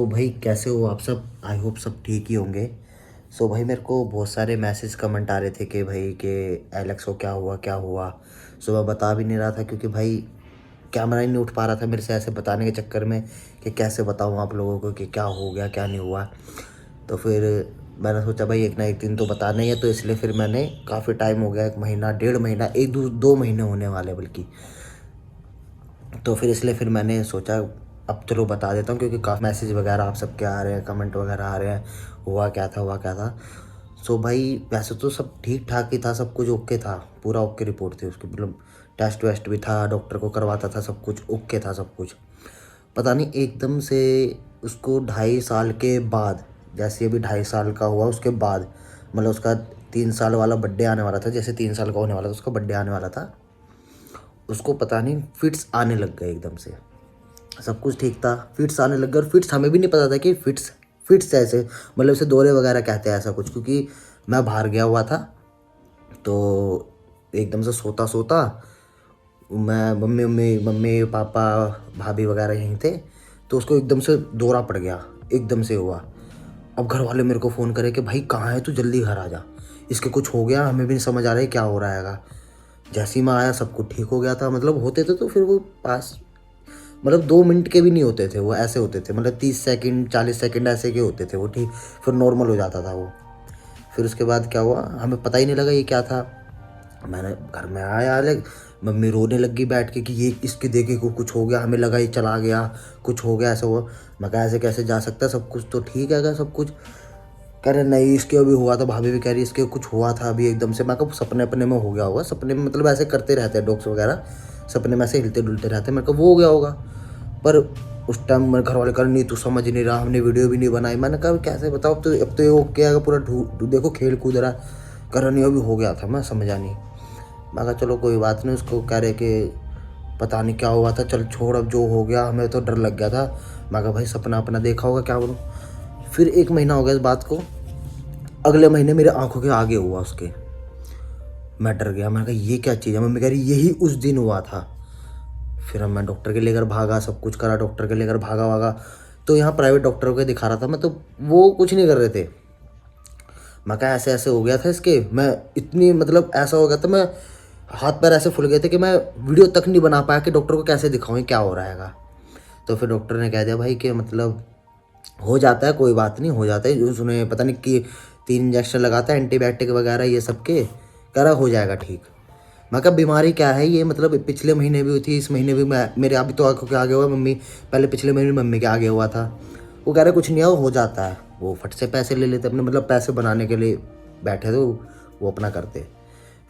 तो भाई कैसे हो आप सब? आई होप सब ठीक ही होंगे। सो भाई मेरे को बहुत सारे मैसेज कमेंट आ रहे थे कि भाई कि एलेक्स को क्या हुआ क्या हुआ। सो मैं बता भी नहीं रहा था क्योंकि भाई कैमरा ही नहीं उठ पा रहा था मेरे से ऐसे बताने के चक्कर में कि कैसे बताऊँ आप लोगों को कि क्या हो गया क्या नहीं हुआ। तो फिर मैंने सोचा भाई एक ना एक दिन तो बताना ही है, तो इसलिए फिर मैंने काफ़ी टाइम हो गया, 1 महीना 1.5 महीना, 1 2 महीने होने वाले बल्कि। तो फिर इसलिए फिर मैंने सोचा अब चलो बता देता हूँ क्योंकि काफ़ी मैसेज वगैरह आप सबके आ रहे हैं, कमेंट वगैरह आ रहे हैं, हुआ क्या था हुआ क्या था। सो भाई वैसे तो सब ठीक ठाक ही था, सब कुछ ओके था, पूरा ओके रिपोर्ट थी उसकी, मतलब टेस्ट वेस्ट भी था, डॉक्टर को करवाता था, सब कुछ ओके था सब कुछ। पता नहीं एकदम से उसको 2.5 साल के बाद, जैसे अभी 2.5 साल का हुआ उसके बाद, मतलब उसका 3 साल वाला बर्थडे आने वाला था, जैसे 3 साल का होने वाला था उसका बर्थडे आने वाला था, उसको पता नहीं फिट्स आने लग गए एकदम से। सब कुछ ठीक था, फिट्स आने लग गए, और फिट्स हमें भी नहीं पता था कि फिट्स फिट्स ऐसे, मतलब इसे दौरे वगैरह कहते हैं ऐसा कुछ, क्योंकि मैं बाहर गया हुआ था। तो एकदम से सोता सोता मैं, मम्मी मम्मी मम्मी पापा भाभी वगैरह यहीं थे, तो उसको एकदम से दौरा पड़ गया, एकदम से हुआ। अब घर वाले मेरे को फ़ोन करे कि भाई कहाँ है तू, जल्दी घर आ जा, इसके कुछ हो गया, हमें भी नहीं समझ आ रहा है क्या हो रहा हैगा। जैसे ही मैं आया सब कुछ ठीक हो गया था, मतलब होते थे तो फिर वो पास, मतलब 2 मिनट के भी नहीं होते थे वो, ऐसे होते थे, मतलब 30 सेकंड 40 सेकंड ऐसे के होते थे वो, ठीक फिर नॉर्मल हो जाता था वो। फिर उसके बाद क्या हुआ हमें पता ही नहीं लगा ये क्या था। मैंने घर में आया, अरे मम्मी रोने लगी बैठ के कि ये इसके देखे को कुछ हो गया, हमें लगा ये चला गया, कुछ हो गया ऐसा हुआ। मैं कहा ऐसे कैसे जा सकता है, सब कुछ तो ठीक है सब कुछ। कह रहे नहीं इसके अभी हुआ था, भाभी भी कह रही इसके कुछ हुआ था अभी एकदम से। मैं कहा सपने अपने में हो गया होगा, सपने में मतलब ऐसे करते रहते हैं डॉग्स वगैरह, सपने में ऐसे हिलते डुलते रहते हैं, मैं कहा वो हो गया होगा। पर उस टाइम मेरे घर वाले कर नहीं तू समझ नहीं रहा, हमने वीडियो भी नहीं बनाई। मैंने कहा कैसे बताओ, अब तो ये ओके है पूरा, देखो खेल कूद रहा। कर नहीं अभी हो गया था, मैं समझा नहीं। मैं कहा चलो कोई बात नहीं, उसको कह रहे कि पता नहीं क्या हुआ था, चल छोड़ अब जो हो गया, हमें तो डर लग गया था। मैं कहा भाई सपना अपना देखा होगा क्या बोलूँ। फिर 1 महीना हो गया इस बात को, अगले महीने मेरे आंखों के आगे हुआ उसके। मैं डर गया, मैंने कहा ये क्या चीज़ है, मम्मी कह रही यही उस दिन हुआ था। फिर मैं डॉक्टर के लेकर भागा, सब कुछ करा, डॉक्टर के लेकर भागा भागा। तो यहाँ प्राइवेट डॉक्टर को दिखा रहा था मैं, तो वो कुछ नहीं कर रहे थे। मैं कहा ऐसे ऐसे हो गया था इसके, मैं इतनी मतलब ऐसा हो गया था, मैं हाथ पैर ऐसे फुल गए थे कि मैं वीडियो तक नहीं बना पाया कि डॉक्टर को कैसे दिखाऊँ क्या हो रहा हैगा। तो फिर डॉक्टर ने कह दिया भाई कि मतलब हो जाता है, कोई बात नहीं, हो जाता है, उसने पता नहीं कि 3 इंजेक्शन लगाता है एंटीबायोटिक वगैरह ये सब के, कह रहा हो जाएगा ठीक। मैं कहा बीमारी क्या है ये, मतलब पिछले महीने भी हुई थी, इस महीने भी मैं, मेरे अभी तो आंखों के आगे हुआ, मम्मी पहले पिछले महीने मम्मी के आगे हुआ था। वो कह रहे कुछ नहीं है, वो हो जाता है। वो फट से पैसे ले लेते अपने, मतलब पैसे बनाने के लिए बैठे थे वो अपना करते।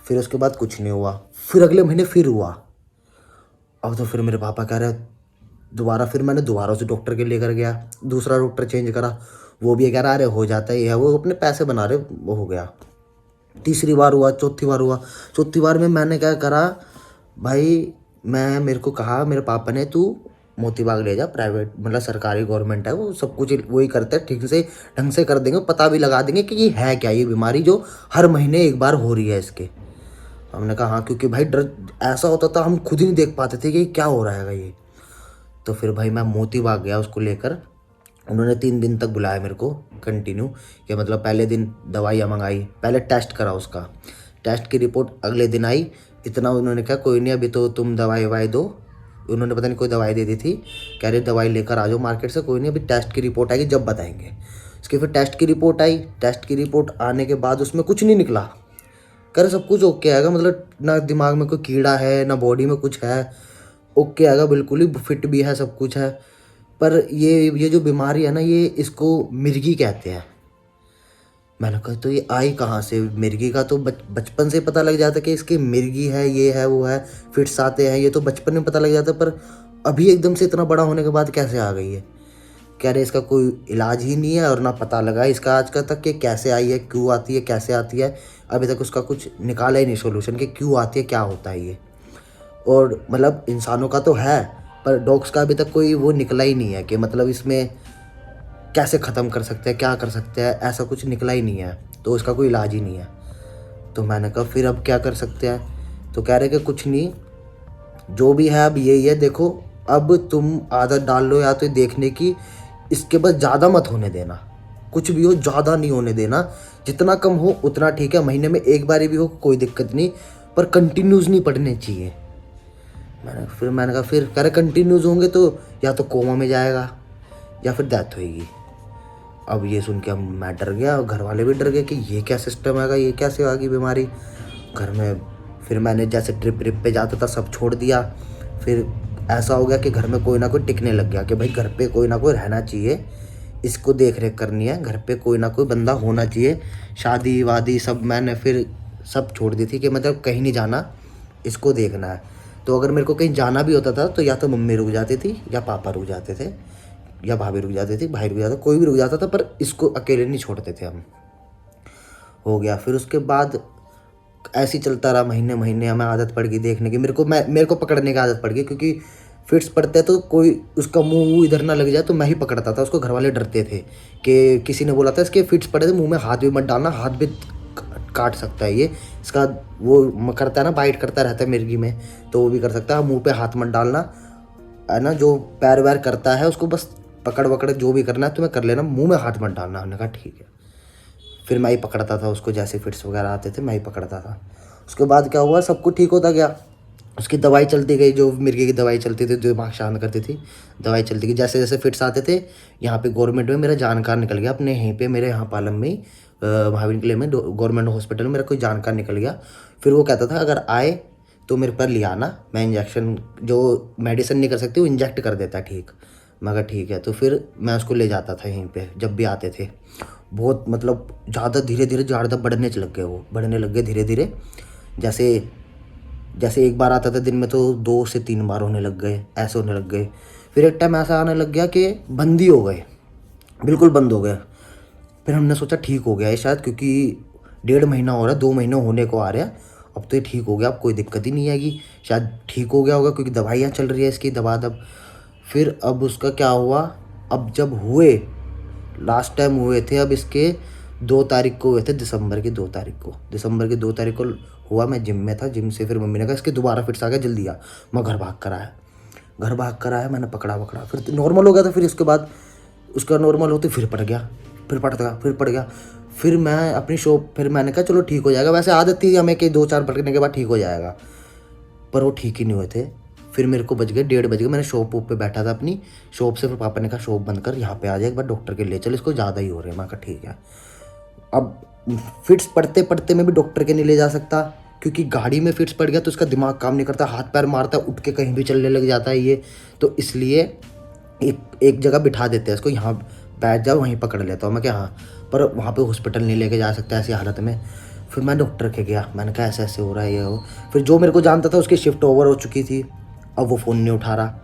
फिर उसके बाद कुछ नहीं हुआ, फिर अगले महीने फिर हुआ। अब तो फिर मेरे पापा कह रहे दोबारा, फिर मैंने दोबारा उसे डॉक्टर के लेकर गया, दूसरा डॉक्टर चेंज करा, वो भी कह रहा अरे हो जाता है ये है, वो अपने पैसे बना रहे, वो हो गया। तीसरी बार हुआ, चौथी बार हुआ। चौथी बार में मैंने क्या करा भाई, मेरे को कहा मेरे पापा ने तू मोती बाग ले जा, प्राइवेट मतलब सरकारी गवर्नमेंट है, वो सब कुछ वही करते हैं, ठीक से ढंग से कर देंगे, पता भी लगा देंगे कि ये है क्या, ये बीमारी जो हर महीने एक बार हो रही है इसके। हमने कहा हाँ, क्योंकि भाई डर ऐसा होता था हम खुद ही नहीं देख पाते थे कि क्या हो रहा है ये। तो फिर भाई मैं मोती बाग गया उसको लेकर, उन्होंने 3 दिन तक बुलाया मेरे को कंटिन्यू, कि मतलब पहले दिन दवाइयाँ मंगाई, पहले टेस्ट करा उसका, टेस्ट की रिपोर्ट अगले दिन आई। इतना उन्होंने कहा कोई नहीं अभी तो तुम दवाई ववाई दो, उन्होंने पता नहीं कोई दवाई दे दी थी, कह रहे दवाई लेकर आ जाओ मार्केट से, कोई नहीं अभी टेस्ट की रिपोर्ट आएगी जब बताएंगे। उसकी फिर टेस्ट की रिपोर्ट आई, टेस्ट की रिपोर्ट आने के बाद उसमें कुछ नहीं निकला। कह रहे सब कुछ ओके आएगा, मतलब ना दिमाग में कोई कीड़ा है ना बॉडी में कुछ है, ओके आएगा, बिल्कुल ही फिट भी है, सब कुछ है। पर ये जो बीमारी है ना, ये इसको मिर्गी कहते हैं। मैंने कहा तो ये आई कहाँ से मिर्गी का, तो बचपन से पता लग जाता कि इसकी मिर्गी है, ये है वो है, फिट्स आते हैं, ये तो बचपन में पता लग जाता, पर अभी एकदम से इतना बड़ा होने के बाद कैसे आ गई है। कह रहे इसका कोई इलाज ही नहीं है और ना पता लगा इसका आज का तक कि कैसे आई है, क्यों आती है, कैसे आती है। अभी तक उसका कुछ निकाला ही नहीं सोल्यूशन कि क्यों आती है, क्या होता है ये। और मतलब इंसानों का तो है, पर डॉग्स का अभी तक कोई वो निकला ही नहीं है कि मतलब इसमें कैसे ख़त्म कर सकते हैं, क्या कर सकते हैं, ऐसा कुछ निकला ही नहीं है, तो इसका कोई इलाज ही नहीं है। तो मैंने कहा फिर अब क्या कर सकते हैं, तो कह रहे कि कुछ नहीं, जो भी है अब यही है, देखो अब तुम आदत डाल लो या तो देखने की इसके बस ज़्यादा मत होने देना, कुछ भी हो ज़्यादा नहीं होने देना, जितना कम हो उतना ठीक है, महीने में एक बार भी हो कोई दिक्कत नहीं, पर कंटिन्यूस नहीं पढ़ने चाहिए। मैंने कहा फिर कह रहे कंटिन्यूस होंगे तो या तो कोमा में जाएगा या फिर डेथ होएगी। अब ये सुन के मैं डर गया और घर वाले भी डर गए कि ये क्या सिस्टम आएगा, ये कैसे आ गई बीमारी घर में। फिर मैंने जैसे ट्रिप पे जाता था सब छोड़ दिया। फिर ऐसा हो गया कि घर में कोई ना कोई टिकने लग गया कि भाई घर पे कोई ना कोई रहना चाहिए, इसको देख रेख करनी है, घर पे कोई ना कोई बंदा होना चाहिए। शादी वादी सब मैंने फिर सब छोड़ दी थी कि मतलब कहीं नहीं जाना, इसको देखना है। तो अगर मेरे को कहीं जाना भी होता था तो या तो मम्मी रुक जाती थी या पापा रुक जाते थे या भाभी रुक जाती थी, भाई रुक जाता, कोई भी रुक जाता था, पर इसको अकेले नहीं छोड़ते थे हम। हो गया। फिर उसके बाद ऐसे ही चलता रहा, महीने महीने हमें आदत पड़ गई देखने की, मेरे को पकड़ने की आदत पड़ गई, क्योंकि फिट्स पड़ते तो कोई उसका मुंह इधर ना लग जाए तो मैं ही पकड़ता था उसको। घर वाले डरते थे कि किसी ने बोला था इसके फिट्स पड़े थे, मुंह में हाथ भी मत डालना, हाथ भी काट सकता है ये, इसका वो करता है ना, बाइट करता रहता है मिर्गी में, तो वो भी कर सकता है, मुंह पे हाथ मत डालना है ना। जो पैर वैर करता है उसको बस पकड़ वकड़ जो भी करना है तुम्हें कर लेना, मुंह में हाथ मत डालना। हमने कहा ठीक है। फिर मैं ही पकड़ता था उसको, जैसे फिट्स वगैरह आते थे मैं ही पकड़ता था। उसके बाद क्या हुआ, सब कुछ ठीक होता गया, उसकी दवाई चलती गई, जो मिर्गी की दवाई चलती थी, जो दिमाग शांत करती थी, दवाई चलती गई। जैसे जैसे फिट्स आते थे यहाँ पे गवर्नमेंट में मेरा जानकार निकल गया, अपने यहीं पे मेरे यहाँ पालम में महावीर किले में गवर्नमेंट हॉस्पिटल में मेरा कोई जानकार निकल गया। फिर वो कहता था अगर आए तो मेरे पर ले आना, मैं इंजेक्शन जो मेडिसिन नहीं कर सकती वो इंजेक्ट कर देता है, ठीक। मैं कहा ठीक है। तो फिर मैं उसको ले जाता था यहीं पे जब भी आते थे। बहुत मतलब ज़्यादा धीरे धीरे ज़्यादा बढ़ने लग गए, वो बढ़ने लग गए धीरे धीरे। जैसे जैसे एक बार आता था दिन में तो 2 से 3 बार होने लग गए, ऐसे होने लग गए। फिर एक टाइम ऐसा आने लग गया कि बंद ही हो गए, बिल्कुल बंद हो गए। फिर हमने सोचा ठीक हो गया है शायद, क्योंकि 1.5 महीना हो रहा है, 2 महीने होने को आ रहा है, अब तो ये ठीक हो गया, अब कोई दिक्कत ही नहीं आएगी, शायद ठीक हो गया होगा, क्योंकि दवाइयाँ चल रही है इसकी दब। फिर अब उसका क्या हुआ, अब जब हुए लास्ट टाइम हुए थे, अब इसके 2 तारीख को हुए थे, दिसंबर की 2 तारीख को हुआ। मैं जिम में था, जिम से फिर मम्मी ने कहा इसके दोबारा फिट्स आ गया, जल्दी आ। मैं घर भाग कर आया, मैंने पकड़ा, फिर नॉर्मल हो गया था। फिर उसके बाद उसका नॉर्मल होते फिर पड़ गया, फिर पड़ गया। फिर मैं अपनी शॉप, फिर मैंने कहा चलो ठीक हो जाएगा, वैसे आदत थी हमें कि 2-4 पकड़ने के बाद ठीक हो जाएगा, पर वो ठीक ही नहीं हुए थे। फिर मेरे को बज गए 1:30 बज गए, मैंने शॉप पे बैठा था अपनी शॉप से, फिर पापा ने कहा शॉप बंद कर, यहाँ पे आ जाए एक बार डॉक्टर के ले चल, इसको ज़्यादा ही हो रहे हैं। मैं कहा ठीक है। अब फिट्स पड़ते पड़ते में भी डॉक्टर के नहीं ले जा सकता, क्योंकि गाड़ी में फिट्स पड़ गया तो उसका दिमाग काम नहीं करता, हाथ पैर मारता है, उठ के कहीं भी चलने लग जाता है ये, तो इसलिए एक जगह बिठा देते हैं इसको, यहाँ बैठ जाओ वहीं पकड़ लेता हूँ मैं, क्या हाँ, पर वहाँ पे हॉस्पिटल नहीं लेके जा सकता ऐसी हालत में। फिर मैं डॉक्टर के गया, मैंने कहा ऐसे ऐसे हो रहा है ये हो। फिर जो मेरे को जानता था उसकी शिफ्ट ओवर हो चुकी थी, अब वो फ़ोन नहीं उठा रहा।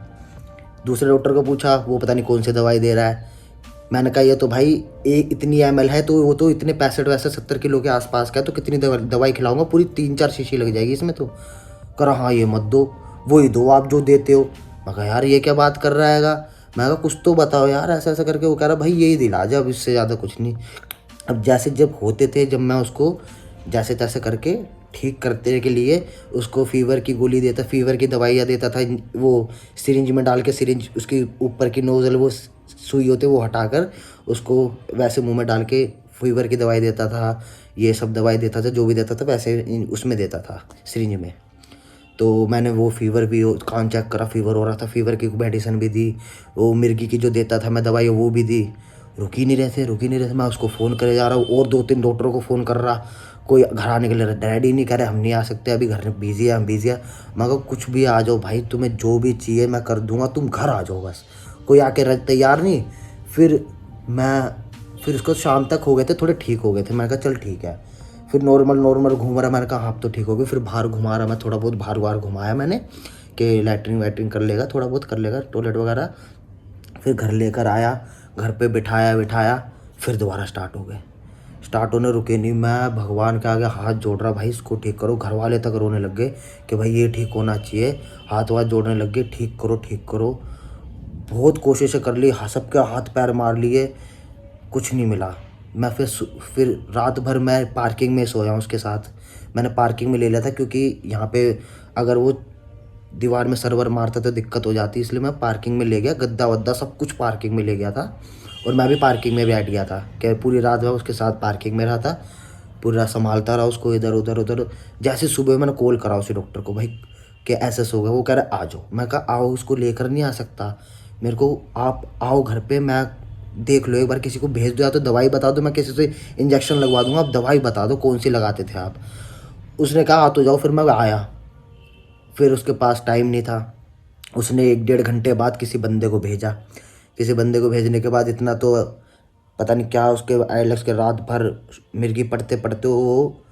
दूसरे डॉक्टर को पूछा, वो पता नहीं कौन सी दवाई दे रहा है। मैंने कहा ये तो भाई इतनी ml है, तो वो तो इतने 65-70 किलो के आसपास का है, तो कितनी दवाई खिलाऊंगा, पूरी 3-4 शीशी लग जाएगी इसमें। तो कह रहा हाँ ये मत दो, वही दो आप जो देते हो। मैं कहा यार ये क्या बात कर रहा हैगा, मैं कहा कुछ तो बताओ यार, ऐसा ऐसा करके। वो कह रहा भाई यही इलाज है, अब इससे ज़्यादा कुछ नहीं। अब जैसे जब होते थे, जब मैं उसको जैसे तैसे करके ठीक करते के लिए उसको फीवर की गोली देता, फीवर की दवाइयाँ देता था, वो सिरिंज में डाल के, सिरिंज उसकी ऊपर की नोज़ल वो सुई होते वो हटाकर उसको वैसे मुंह में डाल के फीवर की दवाई देता था, ये सब दवाई देता था, जो भी देता था वैसे उसमें देता था सिरिंज में। तो मैंने वो फीवर भी कान चेक करा, फीवर हो रहा था, फीवर की मेडिसिन भी दी, वो मिर्गी की जो देता था मैं दवाई वो भी दी। रुक ही नहीं रहे थे। मैं उसको फ़ोन करे जा रहा हूँ, और 2-3 डॉक्टरों को फ़ोन कर रहा, कोई घर आने के लिए रेडी नहीं, कह रहे हम नहीं आ सकते अभी, घर में बिजी है, हम बिजी है। मैं कहा कुछ भी आ जाओ भाई, तुम्हें जो भी चाहिए मैं कर दूंगा, तुम घर आ जाओ बस। कोई आके तैयार नहीं। फिर उसको शाम तक हो गए थे, थोड़े ठीक हो गए थे। मैंने कहा चल ठीक है। फिर नॉर्मल घूम रहा, मैंने कहा हाँ तो ठीक हो गई। फिर बाहर घुमा रहा मैं, थोड़ा बहुत बाहर घुमाया मैंने कि लैट्रिन वैट्रिन कर लेगा, थोड़ा बहुत कर लेगा, टॉयलेट वगैरह। फिर घर लेकर आया, घर पे बिठाया, फिर दोबारा स्टार्ट होने रुके नहीं। मैं भगवान के आगे हाथ जोड़ रहा, भाई इसको ठीक करो। घर वाले तक रोने लग गए कि भाई ये ठीक होना चाहिए, हाथ वाथ जोड़ने लग गए, ठीक करो। बहुत कोशिशें कर ली, सबके हाथ पैर मार लिए, कुछ नहीं मिला। मैं फिर रात भर मैं पार्किंग में सोया हूँ उसके साथ। मैंने पार्किंग में ले लिया था, क्योंकि यहाँ पे अगर वो दीवार में सर्वर मारता तो दिक्कत हो जाती, इसलिए मैं पार्किंग में ले गया, गद्दा वद्दा सब कुछ पार्किंग में ले गया था। और मैं भी पार्किंग में बैठ गया था कि पूरी रात मैं उसके साथ पार्किंग में रहा था, पूरी रात संभालता रहा उसको, इधर उधर उधर। जैसे सुबह मैंने कॉल करा उसी डॉक्टर को, भाई कि ऐसे सो गया, वो कह रहा आ जाओ। मैं कहा आओ, उसको लेकर नहीं आ सकता, मेरे को आप आओ घर पे, मैं देख लो एक बार, किसी को भेज दो या तो दवाई बता दो, मैं किसी से इंजेक्शन लगवा दूंगा, आप दवाई बता दो कौन सी लगाते थे आप। उसने कहा आ तो जाओ, फिर मैं आया। फिर उसके पास टाइम नहीं था, उसने 1-1.5 घंटे बाद किसी बंदे को भेजा। किसी बंदे को भेजने के बाद इतना तो पता नहीं क्या उसके आइलेक्स के रात भर मिर्गी पढ़ते पढ़ते वो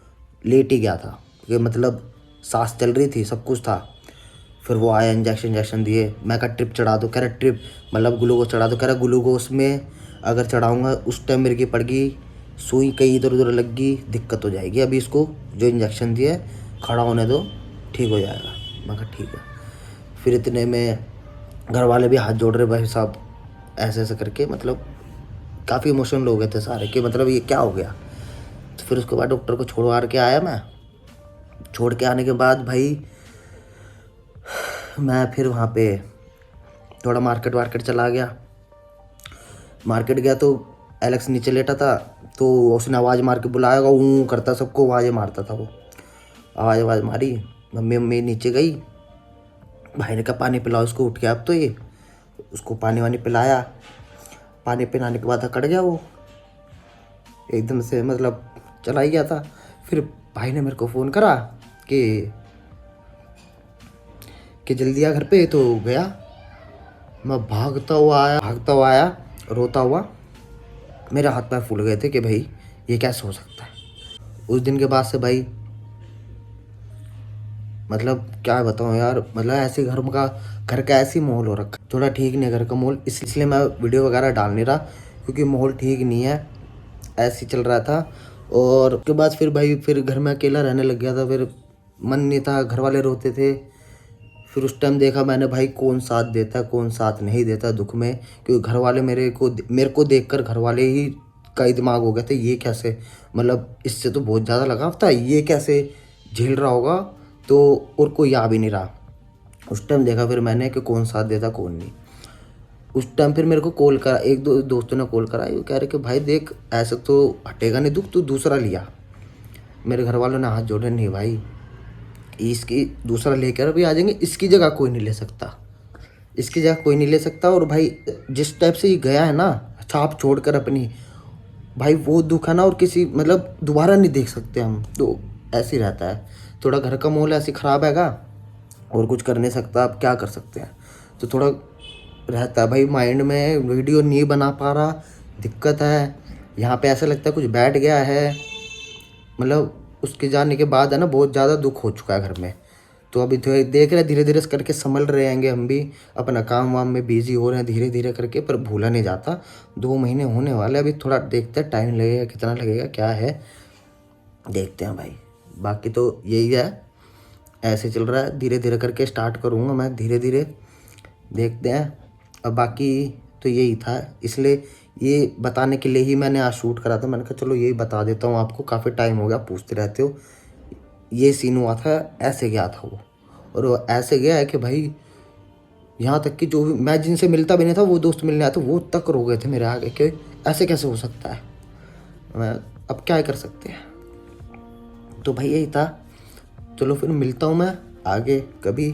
लेट ही गया था, कि मतलब सांस चल रही थी, सब कुछ था। फिर वो आया, इंजेक्शन दिए। मैं कहा ट्रिप चढ़ा दो, कह रहा ट्रिप मतलब ग्लूकोज चढ़ा दो, कह रहा ग्लूकोज में अगर चढ़ाऊँगा उस टाइम मिर्गी पड़ गई, सुई कहीं इधर उधर लग गई, दिक्कत हो जाएगी, अभी इसको जो इंजेक्शन दिए खड़ा होने दो, ठीक हो जाएगा। मैं कहा ठीक है। फिर इतने में घर वाले भी हाथ जोड़ रहे, भाई साहब ऐसे ऐसे करके, मतलब काफ़ी इमोशनल हो गए थे सारे कि मतलब ये क्या हो गया। तो फिर उसके बाद डॉक्टर को छोड़वा के आया मैं। छोड़ के आने के बाद भाई मैं फिर वहाँ पे थोड़ा मार्केट वार्केट चला गया। मार्केट गया तो एलेक्स नीचे लेटा था, तो उसने आवाज़ मार के बुलाया, ऊँ करता, सबको आवाज़ें मारता था वो। आवाज़ मारी, मम्मी नीचे गई, भाई ने कहा पानी पिलाओ इसको, उठ के अब तो ये उसको पानी वानी पिलाया। पानी पिलाने के बाद अकड़ गया वो एकदम से, मतलब चला ही गया था। फिर भाई ने मेरे को फ़ोन करा कि जल्दी आ घर पे, तो गया। मैं भागता हुआ आया रोता हुआ। मेरे हाथ पैर फूल गए थे कि भाई ये कैसे हो सकता है। उस दिन के बाद से भाई मतलब क्या बताऊँ यार, मतलब ऐसे घर का ऐसी माहौल हो रखा, थोड़ा ठीक नहीं है घर का माहौल, इसलिए मैं वीडियो वगैरह डाल नहीं रहा, क्योंकि माहौल ठीक नहीं है, ऐसे ही चल रहा था। और उसके बाद फिर भाई फिर घर में अकेला रहने लग गया था, फिर मन नहीं था, घर वाले रोते थे। फिर उस टाइम देखा मैंने भाई कौन साथ देता है कौन साथ नहीं देता दुख में, क्योंकि घर वाले मेरे को देखकर घर वाले ही का ही दिमाग हो गया था, ये कैसे, मतलब इससे तो बहुत ज़्यादा लगाव था, ये कैसे झेल रहा होगा, तो और कोई आ भी नहीं रहा। उस टाइम देखा फिर मैंने कि कौन साथ देता कौन नहीं। उस टाइम फिर मेरे को कॉल करा, एक दो दोस्तों ने कॉल करा, ये कह रहे कि भाई देख ऐसे तो हटेगा नहीं दुख, तू दूसरा लिया। मेरे घर वालों ने हाथ जोड़े, नहीं भाई इसकी दूसरा लेकर भी आ जाएंगे, इसकी जगह कोई नहीं ले सकता, इसकी जगह कोई नहीं ले सकता। और भाई जिस टाइप से ये गया है ना छाप छोड़ कर अपनी, भाई वो दुख है ना, और किसी मतलब दोबारा नहीं देख सकते हम, तो ऐसे ही रहता है। थोड़ा घर का माहौल ऐसे ख़राब हैगा, और कुछ कर नहीं सकता, आप क्या कर सकते हैं, तो थोड़ा रहता है भाई माइंड में, वीडियो नहीं बना पा रहा, दिक्कत है। यहाँ पे ऐसा लगता है कुछ बैठ गया है, मतलब उसके जाने के बाद है ना बहुत ज़्यादा दुख हो चुका है घर में। तो अभी तो देख रहे धीरे धीरे करके संभल रहे हैंगे, हम भी अपना काम वाम में बिजी हो रहे हैं धीरे धीरे करके, पर भूला नहीं जाता। 2 महीने होने वाले, अभी थोड़ा देखते हैं टाइम लगेगा, कितना लगेगा क्या है, देखते हैं भाई। बाकी तो यही है, ऐसे चल रहा है, धीरे धीरे करके स्टार्ट करूँगा मैं धीरे धीरे, देखते हैं। अब बाकी तो यही था, इसलिए ये बताने के लिए ही मैंने आज शूट करा था। मैंने कहा चलो यही बता देता हूँ आपको, काफ़ी टाइम हो गया पूछते रहते हो। ये सीन हुआ था, ऐसे गया था वो, और वो ऐसे गया है कि भाई यहाँ तक कि जो भी मैं जिनसे मिलता भी नहीं था, वो दोस्त मिलने आया था, वो तक रो गए थे मेरे आगे कि ऐसे कैसे हो सकता है। मैं अब क्या कर सकते हैं, तो भाई यही था। चलो फिर मिलता हूँ मैं आगे कभी,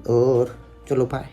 और चलो बाय।